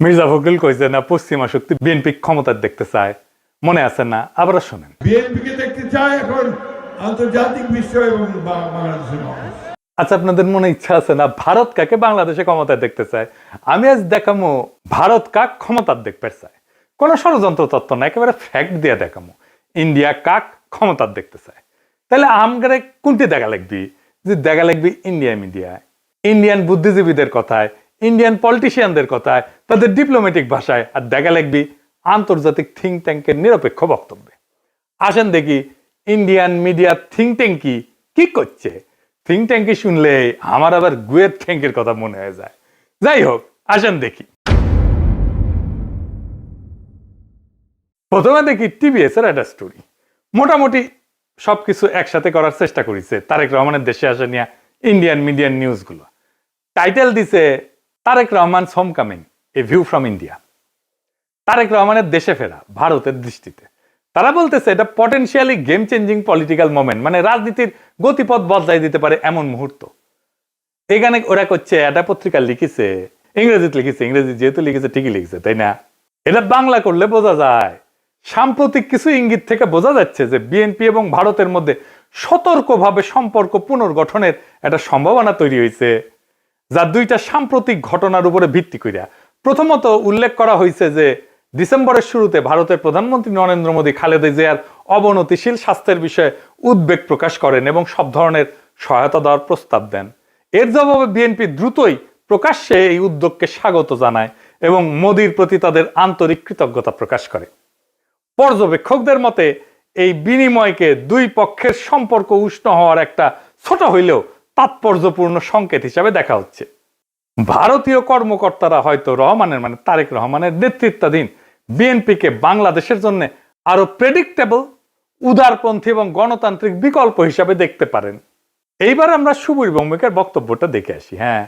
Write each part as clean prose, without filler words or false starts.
মির্জা ফখরুল কইছে না পশ্চিমা শক্তি বিএনপি ক্ষমতার দেখতে চায়, মনে আছে না? আবার শোনেন। বিএনপিকে দেখতে চায় এখন আন্তর্জাতিক বিশ্ব এবং বাংলাদেশের মানুষ। আচ্ছা, আপনাদের মনে ইচ্ছা আছে না ভারত কাকে বাংলাদেশে ক্ষমতায় দেখতে চায়? আমি আজ দেখামো ভারত কাক ক্ষমতার দেখতে চায়। কোন ষড়যন্ত্র তত্ত্ব না, একেবারে ফ্যাক্ট দিয়ে দেখামো ইন্ডিয়া কাক ক্ষমতার দেখতে চায়। তাহলে আমগারে কোনটি দেখা লাগবি? যে দেখা লাগবি ইন্ডিয়া মিডিয়ায়, ইন্ডিয়ান বুদ্ধিজীবীদের কথায়, ইন্ডিয়ান পলিটিশিয়ানদের কথায়, তাদের ডিপ্লোম্যাটিক ভাষায়, আর দেখা লাগবি আন্তর্জাতিক থিঙ্ক ট্যাঙ্কের নিরপেক্ষ বক্তব্যে। আসেন দেখি ইন্ডিয়ান মিডিয়া থিঙ্ক ট্যাঙ্ক কি করছে। থিঙ্ক ট্যাঙ্কি শুনলে আমার আবার গুয়ের ট্যাঙ্কের কথা মনে হয়ে যায়। যাই হোক, আসেন দেখি। প্রথমে দেখি টিভিএস এর একটা স্টোরি। মোটামুটি সবকিছু একসাথে করার চেষ্টা করেছে তারেক রহমানের দেশে আসা নিয়ে ইন্ডিয়ান মিডিয়ান নিউজ গুলো। টাইটেল দিছে Tarique Rahman home coming, a view from India. তারেক রহমানের দেশে ফেরা ভারতের দৃষ্টিতে। তারা বলতেছে এটা potentially game changing political moment, মানে রাজনীতির গতিপথ বদলাই দিতে পারে এমন মুহূর্ত। এখানে ওরা করছে, একটা পত্রিকা লিখেছে, ইংরেজিতে লিখেছে, ইংরেজি যেহেতু লিখেছে ঠিকই লিখেছে, তাই না? এটা বাংলা করলে বোঝা যায়, সাম্প্রতিক কিছু ইঙ্গিত থেকে বোঝা যাচ্ছে যে বিএনপি এবং ভারতের মধ্যে সতর্কভাবে সম্পর্ক পুনর্গঠনের একটা সম্ভাবনা তৈরি হয়েছে, যা দুইটা সাম্প্রতিক ঘটনার উপরে ভিত্তি করিয়া। প্রথমত উল্লেখ করা হয়েছে যে ডিসেম্বরের শুরুতে ভারতের প্রধানমন্ত্রী নরেন্দ্র মোদী খালেদা জিয়ার অবনতিশীল স্বাস্থ্যের বিষয়ে উদ্বেগ প্রকাশ করেন এবং সব ধরনের সহায়তা দেওয়ার প্রস্তাব দেন। এর জবাবে বিএনপি দ্রুতই প্রকাশ্যে এই উদ্যোগকে স্বাগত জানায় এবং মোদীর প্রতি তাদের আন্তরিক কৃতজ্ঞতা প্রকাশ করে। পর্যবেক্ষকদের মতে এই বিনিময়কে দুই পক্ষের সম্পর্ক উষ্ণ হওয়ার একটা ছোট হইলেও তাৎপর্যপূর্ণ সংকেত হিসাবে দেখা হচ্ছে। ভারতীয় কর্মকর্তারা হয়তো রহমানের, মানে তারেক রহমানের নেতৃত্বাধীন বিএনপিকে বাংলাদেশের জন্য আরো প্রেডিক্টেবল, উদারপন্থী এবং গণতান্ত্রিক বিকল্প হিসাবে দেখতে পারেন। এইবার আমরা সুবীর ভৌমিকের বক্তব্যটা দেখে আসি। হ্যাঁ,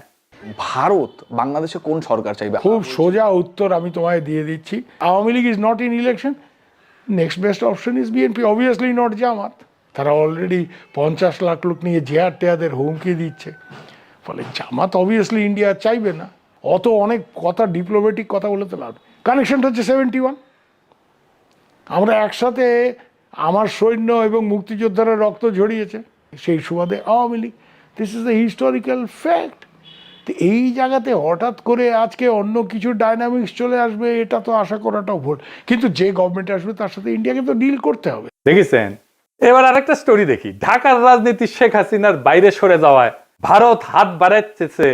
ভারত বাংলাদেশে কোন সরকার চাইবে? খুব সোজা উত্তর আমি তোমায় দিয়ে দিচ্ছি। Awami League is not in election, next best option is BNP, obviously not Jamaat. তারা অলরেডি 50 লাখ লোক নিয়ে জেহার টেয়াদের হুমকি দিচ্ছে। ফলে জামাত অবভিয়াসলি ইন্ডিয়া চাইবে না। অত অনেক কথা, ডিপ্লোম্যাটিক কথা বলে তো লাভ। কানেকশনটা হচ্ছে 71। আমরা একসাথে, আমার সৈন্য এবং মুক্তিযোদ্ধারা রক্ত ঝরিয়েছে, সেই সুবাদে Awami League. This is the historical fact. তো এই জায়গাতে হঠাৎ করে আজকে অন্য কিছু ডাইনামিক্স চলে আসবে, এটা তো আশা করাটাও ভুল। কিন্তু যে গভর্নমেন্ট আসবে তার সাথে ইন্ডিয়াকে তো ডিল করতে হবে। দেখেছেন? এবার আরেকটা স্টোরি দেখি। ঢাকার রাজনীতি শেখ হাসিনার বাইরে সরে যাওয়ায় ভারত হাত বাড়াচ্ছে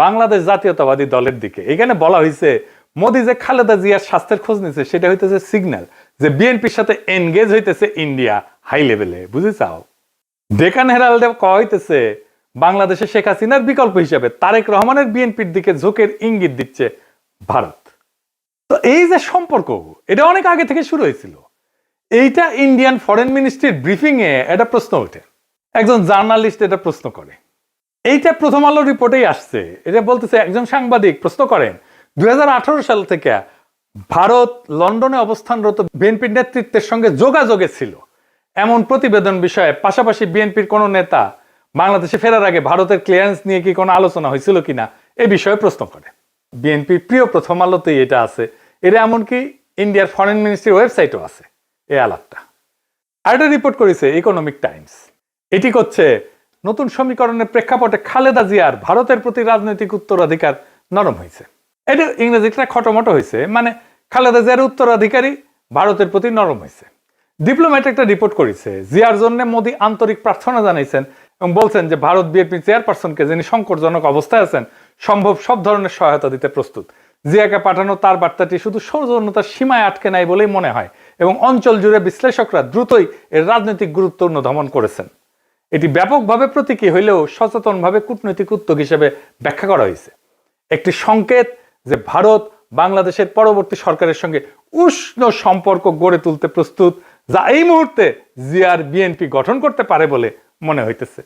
বাংলাদেশ জাতীয়তাবাদী দলের দিকে। এখানে বলা হয়েছে মোদী যে খালেদা জিয়ার স্বাস্থ্যের খোঁজ নিচ্ছে, সেটা হইতেছে সিগন্যাল যে বিএনপির সাথে এনগেজ হইতেছে ইন্ডিয়া হাই লেভেলে। বুঝে চাও? ডেকান হেরাল্ডে কয়া হইতেছে বাংলাদেশে শেখ হাসিনার বিকল্প হিসেবে তারেক রহমানের বিএনপির দিকে ঝোঁকের ইঙ্গিত দিচ্ছে ভারত। তো এই যে সম্পর্ক, এটা অনেক আগে থেকে শুরু হয়েছিল। এইটা ইন্ডিয়ান ফরেন মিনিস্ট্রির ব্রিফিং এ একটা প্রশ্ন ওঠে, একজন জার্নালিস্ট এটা প্রশ্ন করে। এইটা প্রথম আলো রিপোর্টেই আসছে। এটা বলতেছে, একজন সাংবাদিক প্রশ্ন করেন 2018 সাল থেকে ভারত লন্ডনে অবস্থানরত বিএনপির নেতৃত্বের সঙ্গে যোগাযোগে ছিল এমন প্রতিবেদন বিষয়ে, পাশাপাশি বিএনপির কোন নেতা বাংলাদেশে ফেরার আগে ভারতের ক্লিয়ারেন্স নিয়ে কি কোনো আলোচনা হয়েছিল কিনা এ বিষয়ে প্রশ্ন করে। বিএনপির প্রিয় প্রথম আলোতেই এটা আছে। এটা এমনকি ইন্ডিয়ার ফরেন মিনিস্ট্রির ওয়েবসাইটও আছে এই আলাপটা। আর এটা রিপোর্ট করেছে ইকোনমিক টাইমস। এটি করছে নতুন সমীকরণের প্রেক্ষাপটে খালেদা জিয়ার ভারতের প্রতি রাজনৈতিক উত্তরাধিকার নরম হয়েছে। এটা ইংরেজিটা খটোমটো হয়েছে, মানে খালেদা জিয়ার উত্তরাধিকারী ভারতের প্রতি নরম হয়েছে। ডিপ্লোম্যাট একটা রিপোর্ট করেছে, জিয়ার জন্য মোদী আন্তরিক প্রার্থনা জানাইছেন এবং বলছেন যে ভারত বিএনপি চেয়ারপারসনকে, যিনি সংকটজনক অবস্থায় আছেন, সম্ভব সব ধরনের সহায়তা দিতে প্রস্তুত। জিয়াকে পাঠানো তার বার্তাটি শুধু সৌজন্যতার সীমায় আটকে নাই বলেই মনে হয় এবং অঞ্চল জুড়ে বিশ্লেষকরা দ্রুতই এর রাজনৈতিক গুরুত্ব অনুধাবন করেছেন। এটি ব্যাপকভাবে প্রতীকী হইলেও সচেতনভাবে কূটনৈতিক উদ্যোগ হিসেবে ব্যাখ্যা করা হয়েছে। একটি সংকেত যে ভারত বাংলাদেশের পরবর্তী সরকারের সঙ্গে উষ্ণ সম্পর্ক গড়ে তুলতে প্রস্তুত, যা এই মুহূর্তে জিয়ার বিএনপি গঠন করতে পারে বলে মনে হইতেছে।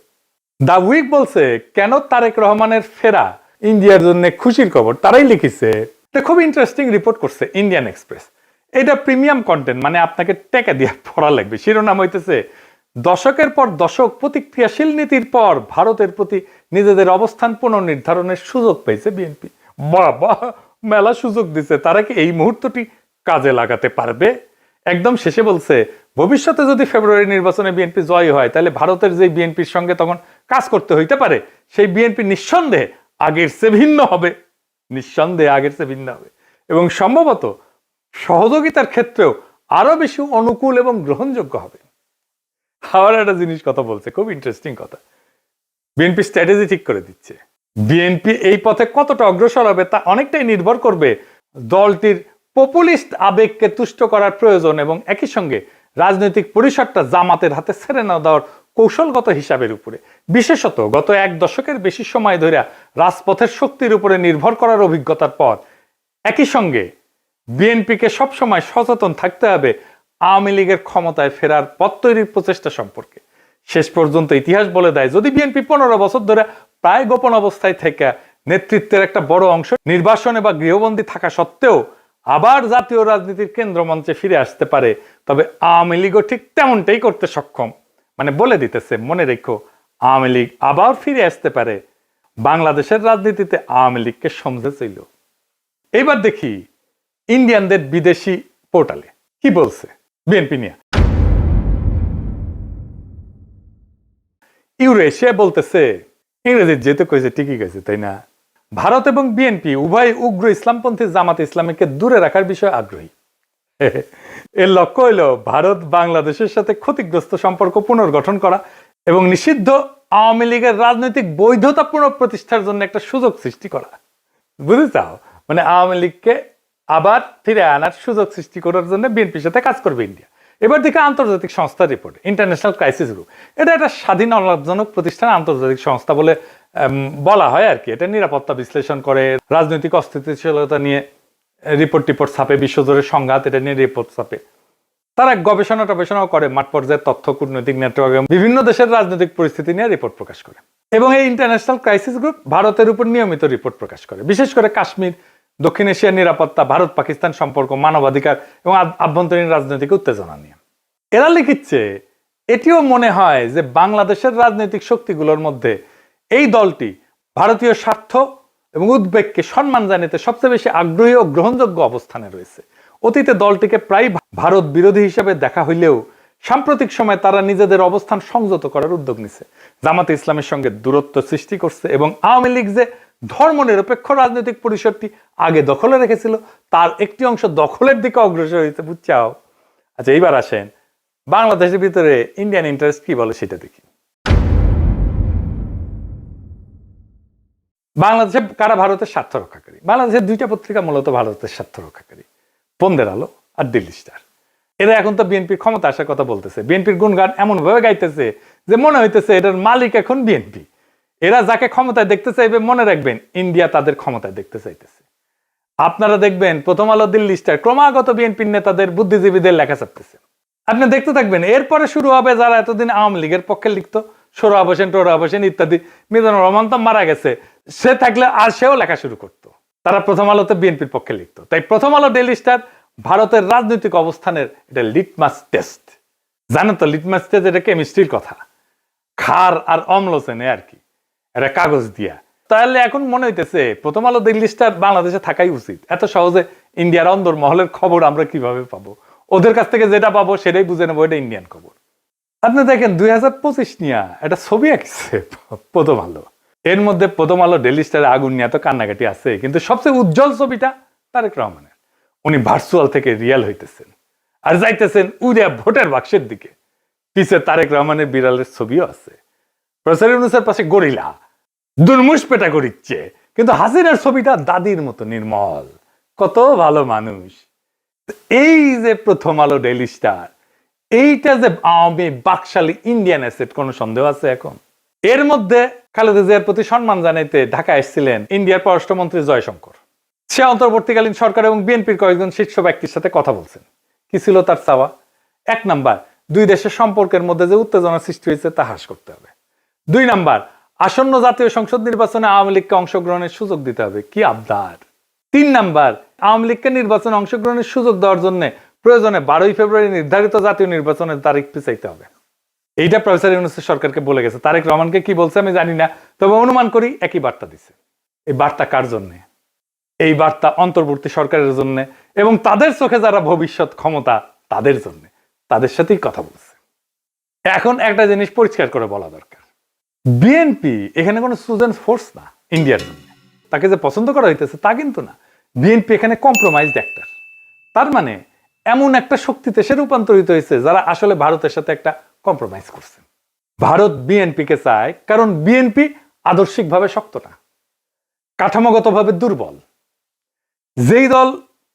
দা উইক বলছে, কেন তারেক রহমানের ফেরা ইন্ডিয়ার জন্য খুশির খবর। তারাই লিখেছে, এটা খুব ইন্টারেস্টিং রিপোর্ট করছে ইন্ডিয়ান এক্সপ্রেস। এটা প্রিমিয়াম কন্টেন্ট, মানে আপনাকে টাকা দিয়ে পড়া লাগবে। শিরোনাম হইতেছে, দশকের পর দশক প্রতিক্রিয়াশীল নীতির পর ভারতের প্রতি নিজেদের অবস্থান পুনর্নির্ধারণের সুযোগ পেয়েছে বিএনপি। বাবা, মেলা সুযোগ দিছে, তারা কি এই মুহূর্তটি কাজে লাগাতে পারবে? একদম শেষে বলছে, ভবিষ্যতে যদি ফেব্রুয়ারি নির্বাচনে বিএনপি জয় হয়, তাহলে ভারতের যে বিএনপির সঙ্গে তখন কাজ করতে হইতে পারে, সেই বিএনপি নিঃসন্দেহে আগের চেয়ে ভিন্ন হবে, নিঃসন্দেহে আগের চেয়ে ভিন্ন হবে, এবং সম্ভবত সহযোগিতার ক্ষেত্রেও আরো বেশি অনুকূল এবং গ্রহণযোগ্য হবে। আবার একটা জিনিস কথা বলছে, খুব ইন্টারেস্টিং কথা। বিএনপি স্ট্র্যাটেজি ঠিক করে দিচ্ছে। বিএনপি এই পথে কতটা অগ্রসর হবে তা অনেকটাই নির্ভর করবে দলটির পপুলিস্ট আবেগকে তুষ্ট করার প্রয়োজন এবং একই সঙ্গে রাজনৈতিক পরিসরটা জামাতের হাতে ছেড়ে না দেওয়ার কৌশলগত হিসাবের উপরে। বিশেষত গত এক দশকের বেশি সময় ধরে রাজপথের শক্তির উপরে নির্ভর করার অভিজ্ঞতার পর একই সঙ্গে বিএনপিকে সবসময় সচেতন থাকতে হবে আওয়ামী লীগের ক্ষমতায় ফেরার পথ তৈরির প্রচেষ্টা সম্পর্কে। শেষ পর্যন্ত ইতিহাস বলে দেয়, যদি বিএনপি 15 বছর ধরে প্রায় গোপন অবস্থায় থেকে নেতৃত্বের একটা বড় অংশ নির্বাসনে বা গৃহবন্দী থাকা সত্ত্বেও আবার জাতীয় রাজনীতির কেন্দ্রমঞ্চে ফিরে আসতে পারে, তবে আওয়ামী লীগও ঠিক তেমনটাই করতে সক্ষম। মানে বলে দিতেছে, মনে রেখো, আওয়ামী লীগ আবার ফিরে আসতে পারে। বাংলাদেশের রাজনীতিতে আওয়ামী লীগকে সমঝে ছিল। এইবার দেখি ইন্ডিয়ানদের বিদেশি পোর্টালে কি বলছে বিএনপি নিয়ে। ইউরেশিয়া বলতেছে, ইংরেজি যেহেতু কইছে ঠিকই কইছে, তাই না? ভারত এবং বিএনপি উভয় উগ্র ইসলামপন্থী জামাত ইসলামীকে দূরে রাখার বিষয়ে আগ্রহী। এর লক্ষ্য হইল ভারত বাংলাদেশের সাথে ক্ষতিগ্রস্ত সম্পর্ক পুনর্গঠন করা এবং নিষিদ্ধ আওয়ামী লীগের রাজনৈতিক বৈধতা পুনঃপ্রতিষ্ঠার জন্য একটা সুযোগ সৃষ্টি করা। বুঝতে চাও? মানে আওয়ামী লীগকে আবার ফিরে আনার সুযোগ সৃষ্টি করার জন্য বিএনপির সাথে কাজ করবে ইন্ডিয়া। এবার দিকে আন্তর্জাতিক সংস্থার রিপোর্ট, ইন্টারন্যাশনাল ক্রাইসিস গ্রুপ, এটা একটা স্বাধীন অলাভজনক প্রতিষ্ঠান, আন্তর্জাতিক সংস্থা বলে বলা হয় আর কি। এটা নিরাপত্তা বিশ্লেষণ করে, রাজনৈতিক অস্থিতিশীলতা নিয়ে রিপোর্ট ছাপে, বিশ্বজুড়ে সংঘাত এটা নিয়ে রিপোর্ট ছাপে। তারা গবেষণাও করে, মাঠ পর্যায়ে তথ্য, কূটনৈতিক নেটওয়ার্ক এবং বিভিন্ন দেশের রাজনৈতিক পরিস্থিতি নিয়ে রিপোর্ট প্রকাশ করে। এবং এই ইন্টারন্যাশনাল ক্রাইসিস গ্রুপ ভারতের উপর নিয়মিত রিপোর্ট প্রকাশ করে, বিশেষ করে কাশ্মীর, দক্ষিণ এশিয়ার নিরাপত্তা, ভারত পাকিস্তান সম্পর্ক, মানবাধিকার এবং আভ্যন্তরীণ রাজনৈতিক উত্তেজনা নিয়ে। এরা লিখিচ্ছে, এটিও মনে হয় যে বাংলাদেশের রাজনৈতিক শক্তিগুলোর মধ্যে এই দলটি ভারতীয় স্বার্থ এবং উদ্বেগকে সম্মান জানাতে সবচেয়ে বেশি আগ্রহী ও গ্রহণযোগ্য অবস্থানে রয়েছে। অতীতে দলটিকে প্রায় ভারত বিরোধী হিসেবে দেখা হইলেও সাম্প্রতিক সময়ে তারা নিজেদের অবস্থান সংযত করার উদ্যোগ নিছে, জামাতে ইসলামের সঙ্গে দূরত্ব সৃষ্টি করছে এবং আওয়ামী লীগ যে ধর্মনিরপেক্ষ রাজনৈতিক পরিসরটি আগে দখলে রেখেছিল তার একটি অংশ দখলের দিকে অগ্রসর হয়েছে। বুঝছাও? আচ্ছা, এইবার আসেন বাংলাদেশের ভিতরে ইন্ডিয়ান ইন্টারেস্ট কি বলে সেটা দেখি। বাংলাদেশে কারা ভারতের স্বার্থ রক্ষাকারী? বাংলাদেশের দুইটা পত্রিকা মূলত ভারতের স্বার্থ রক্ষাকারী, বন্দের আলো আর দিল্লি স্টার। এরা এখন তো বিএনপির ক্ষমতা আসার কথা বলতেছে, বিএনপির গুণগান এমন ভাবে গাইতেছে যে মনে হইতেছে এটার মালিক এখন বিএনপি। এরা যাকে ক্ষমতায় দেখতে চাইবে, মনে রাখবেন ইন্ডিয়া তাদের ক্ষমতায় দেখতে চাইতেছে। আপনারা দেখবেন প্রথম আলো, দিল্লি স্টার ক্রমাগত বিএনপির নেতাদের, বুদ্ধিজীবীদের লেখা ছাপতেছে। আপনি দেখতে থাকবেন, এরপরে শুরু হবে যারা এতদিন আওয়ামী লীগের পক্ষে লিখতো, সোহরাব হোসেন, টোহরাব হোসেন ইত্যাদি। মিজানুর রহমান তো মারা গেছে, সে থাকলে আর সেও লেখা শুরু করতো। তারা প্রথম আলোতে বিএনপির পক্ষে লিখতো। তাই প্রথম আলো, ডেইলি স্টার ভারতের রাজনৈতিক অবস্থানের এটা লিটমাস টেস্ট। জানেন তো লিটমাস টেস্ট এটা কেমিস্ট্রির কথা, ক্ষার আর অম্ল চেনে আর কি, এটা কাগজ দিয়া। তাহলে এখন মনে হইতেছে প্রথম আলো, দিল্লি স্টার বাংলাদেশে থাকাই উচিত। এত সহজে ইন্ডিয়ার অন্দর মহলের খবর আমরা কিভাবে পাবো? ওদের কাছ থেকে যেটা পাবো সেটাই বুঝে নেবো এটা ইন্ডিয়ান খবর। আপনি দেখেন 2025 নিয়ে একটা ছবি আঁকছে প্রথম আলো। এর মধ্যে প্রথম আলো, ডেইলি স্টারে আগুন নিয়ে তো কান্নাকাটি আছে, কিন্তু সবচেয়ে উজ্জ্বল ছবিটা তারেক রহমানের। উনি ভার্চুয়াল থেকে রিয়াল হইতেছেন আর যাইতেছেন উড়িয়া ভোটের বাক্সের দিকে। পিছে তারেক রহমানের বিড়ালের ছবিও আছে। প্রফেসর ইউনূসের পাশে গরিলা দুর্মুষ পেটা করিচ্ছে, কিন্তু হাসিনার ছবিটা দাদির মতো নির্মল, কত ভালো মানুষ। এই যে প্রথম আলো, ডেইলি স্টার, এইটা যে আওয়ামী বাকশালী ইন্ডিয়ান অ্যাসেট, কোনো সন্দেহ আছে এখন? এর মধ্যে খালেদা জিয়ার প্রতি সম্মান জানাইতে ঢাকা এসেছিলেন ইন্ডিয়ার পররাষ্ট্রমন্ত্রী জয়শঙ্কর। সে অন্তর্বর্তীকালীন সরকার এবং বিএনপির কয়েকজন শীর্ষ ব্যক্তির সাথে কথা বলছেন। কি ছিল তার চাওয়া? 1 নাম্বার, দুই দেশের সম্পর্কের মধ্যে যে উত্তেজনা সৃষ্টি হয়েছে তা হ্রাস করতে হবে। 2 নাম্বার, আসন্ন জাতীয় সংসদ নির্বাচনে আওয়ামী লীগকে অংশগ্রহণের সুযোগ দিতে হবে। কি আবদার! 3 নাম্বার, আওয়ামী লীগকে নির্বাচনে অংশগ্রহণের সুযোগ দেওয়ার জন্য প্রয়োজনে 12 ফেব্রুয়ারি নির্ধারিত জাতীয় নির্বাচনের তারিখ পিছাইতে হবে। এইটা প্রফেসর ইউনূস সরকারকে বলে গেছে। তারেক রহমানকে কি বলছে আমি জানি না, তবে অনুমান করি একই বার্তা দিছে। এই বার্তা কার জন্য? এই বার্তা অন্তর্বর্তী সরকারের জন্য এবং তাদের চোখে যারা ভবিষ্যৎ ক্ষমতা তাদের জন্য, তাদের সাথেই কথা বলছে। এখন একটা জিনিস পরিষ্কার করে বলা দরকার, বিএনপি এখানে কোনো চুজেন ফোর্স না ইন্ডিয়ার জন্য। তাকে যে পছন্দ করা হইতেছে তা কিন্তু না, বিএনপি এখানে কম্প্রোমাইজড অ্যাক্টর। তার মানে এমন একটা শক্তিতে সে রূপান্তরিত হয়েছে যারা আসলে ভারতের সাথে একটা কম্প্রোমাইজ করছে। ভারত বিএনপিকে চায় কারণ বিএনপি আদর্শিকভাবে শক্ত না, কাঠামোগতভাবে দুর্বল। যেই দল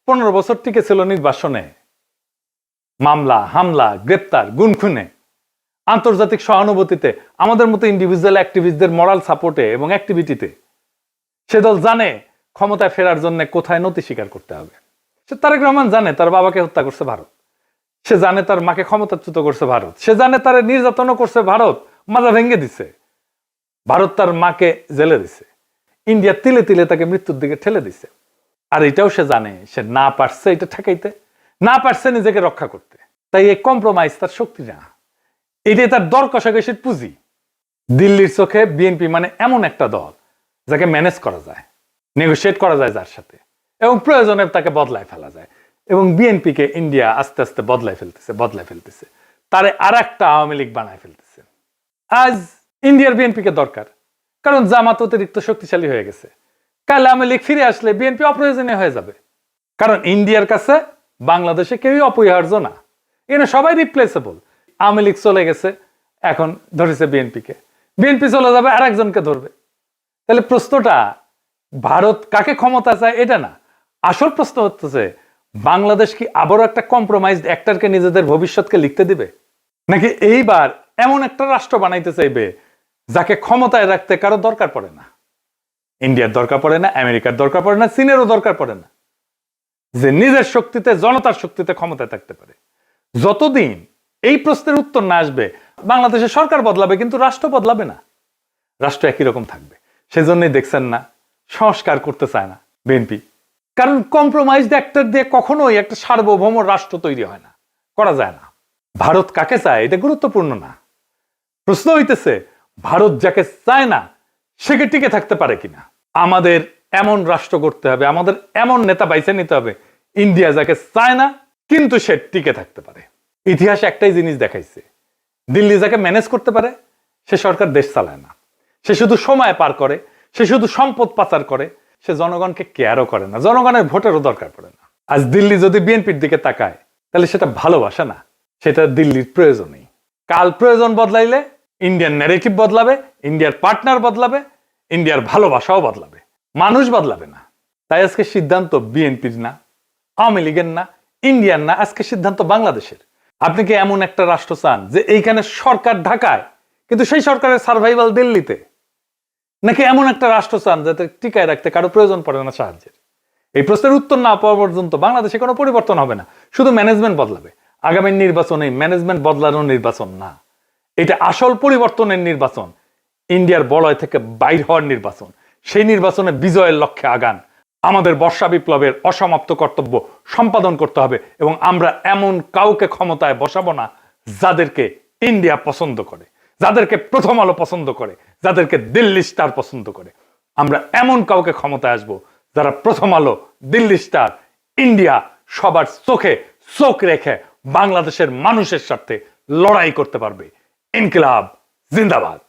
15 বছর টিকে ছিল নির্বাসনে, মামলা হামলা গ্রেপ্তার গুনখুনে, আন্তর্জাতিক সহানুভূতিতে, আমাদের মতো ইন্ডিভিজুয়াল অ্যাক্টিভিস্টদের মরাল সাপোর্টে এবং অ্যাক্টিভিটিতে, সে দল জানে ক্ষমতায় ফেরার জন্য কোথায় নতি স্বীকার করতে হবে। সে তারেক রহমান জানে তার বাবাকে হত্যা করছে ভারত, সে জানে তার মাকে ক্ষমতাচ্যুত করছে ভারত, সে জানে তার নির্যাতনও করছে ভারত, মাজা ভেঙে দিছে ভারত, তার মাকে জেলে দিছে, ইন্ডিয়া তিলে তিলে তাকে মৃত্যুর দিকে ঠেলে দিছে। আর এটাও সে জানে সে না পারছে এটা ঠেকাইতে, না পারছে নিজেকে রক্ষা করতে। তাই এই কম্প্রোমাইজ তার শক্তি না, এটাই তার দর কষাকষির পুঁজি। দিল্লির চোখে বিএনপি মানে এমন একটা দল যাকে ম্যানেজ করা যায়, নেগোশিয়েট করা যায় যার সাথে, এবং প্রয়োজনে তাকে বদলায় ফেলা যায়। এবং বিএনপিকে ইন্ডিয়া আস্তে আস্তে বদলায় ফেলতেছে, তারে আর একটা আওয়ামী লীগ বানায় ফেলতেছে। আজ ইন্ডিয়ার বিএনপিকে দরকার, কারণ জামাত অতিরিক্ত শক্তিশালী হয়ে গেছে। কাল আওয়ামী লীগ ফিরে আসলে বিএনপি অপ্রয়োজনীয় হয়ে যাবে, কারণ ইন্ডিয়ার কাছে বাংলাদেশে কেউই অপরিহার্য না, এখানে সবাই রিপ্লেসেবল। আওয়ামী লীগ চলে গেছে, এখন ধরেছে বিএনপিকে, বিএনপি চলে যাবে আর একজনকে ধরবে। তাহলে প্রশ্নটা ভারত কাকে ক্ষমতা চায় এটা না, আসল প্রশ্ন হচ্ছে বাংলাদেশ কি আবারও একটা কম্প্রোমাইজড অ্যাক্টরকে নিজেদের ভবিষ্যৎকে লিখতে দিবে, নাকি এইবার এমন একটা রাষ্ট্র বানাইতে চাইবে যাকে ক্ষমতায় রাখতে কারো দরকার পড়ে না, ইন্ডিয়ার দরকার পড়ে না, আমেরিকার দরকার পড়ে না, চীনেরও দরকার পড়ে না, যে নিজের শক্তিতে জনতার শক্তিতে ক্ষমতায় থাকতে পারে। যতদিন এই প্রশ্নের উত্তর না আসবে বাংলাদেশের সরকার বদলাবে কিন্তু রাষ্ট্র বদলাবে না, রাষ্ট্র একই রকম থাকবে। সেজন্যই দেখছেন না সংস্কার করতে চায় না বিএনপি, কারণ কম্প্রোমাইজড অ্যাক্টর দিয়ে কখনোই একটা সার্বভৌম রাষ্ট্র তৈরি হয় না, করা যায় না। ভারত কাকে চায় এটা গুরুত্বপূর্ণ না, প্রশ্ন হইতেছে ভারত যাকে চায় না সে কি টিকে থাকতে পারে কিনা। আমাদের এমন রাষ্ট্র করতে হবে, আমাদের এমন নেতা বাইছে নিতে হবে ইন্ডিয়া যাকে চায় না কিন্তু সে টিকে থাকতে পারে। ইতিহাস একটাই জিনিস দেখাইছে, দিল্লি যাকে ম্যানেজ করতে পারে সে সরকার দেশ চালায় না, সে শুধু সময় পার করে, সে শুধু সম্পদ পাচার করে, সে জনগণকে কেয়ারও করে না, জনগণের ভোটেরও দরকার পড়ে না। আজ দিল্লি যদি বিএনপির দিকে তাকায় তাহলে সেটা ভালোবাসা না, সেটা দিল্লির প্রয়োজনই। কাল প্রয়োজন বদলাইলে ইন্ডিয়ান ন্যারেটিভ বদলাবে, ইন্ডিয়ার পার্টনার বদলাবে, ইন্ডিয়ার ভালোবাসাও বদলাবে, মানুষ বদলাবে না। তাই আজকে সিদ্ধান্ত বিএনপির না, আওয়ামী লীগের না, ইন্ডিয়ার না, আজকে সিদ্ধান্ত বাংলাদেশের। আপনি কি এমন একটা রাষ্ট্র চান যে এইখানে সরকার ঢাকায় কিন্তু সেই সরকারের সার্ভাইভাল দিল্লিতে, নাকি এমন একটা রাষ্ট্র চান যাতে টিকায় রাখতে কারো প্রয়োজন পড়ে না সাহায্যের? এই প্রশ্নের উত্তর না পাওয়া পর্যন্ত বাংলাদেশে কোনো পরিবর্তন হবে না, শুধু ম্যানেজমেন্ট বদলাবে। আগামী নির্বাচনে ম্যানেজমেন্ট বদলানোর নির্বাচন না, এটা আসল পরিবর্তনের নির্বাচন, ইন্ডিয়ার বলয় থেকে বাইর হওয়ার নির্বাচন। সেই নির্বাচনে বিজয়ের লক্ষ্যে আগান। আমাদের বর্ষা বিপ্লবের অসমাপ্ত কর্তব্য সম্পাদন করতে হবে এবং আমরা এমন কাউকে ক্ষমতায় বসাবো না যাদেরকে ইন্ডিয়া পছন্দ করে, যাদেরকে প্রথম আলো পছন্দ করে, যাদেরকে দিল্লি স্টার পছন্দ করে। আমরা এমন কাউকে ক্ষমতায় আসবো যারা প্রথম আলো, দিল্লি স্টার, ইন্ডিয়া সবার চোখে চোখ রেখে বাংলাদেশের মানুষের সাথে লড়াই করতে পারবে। ইনকিলাব জিন্দাবাদ।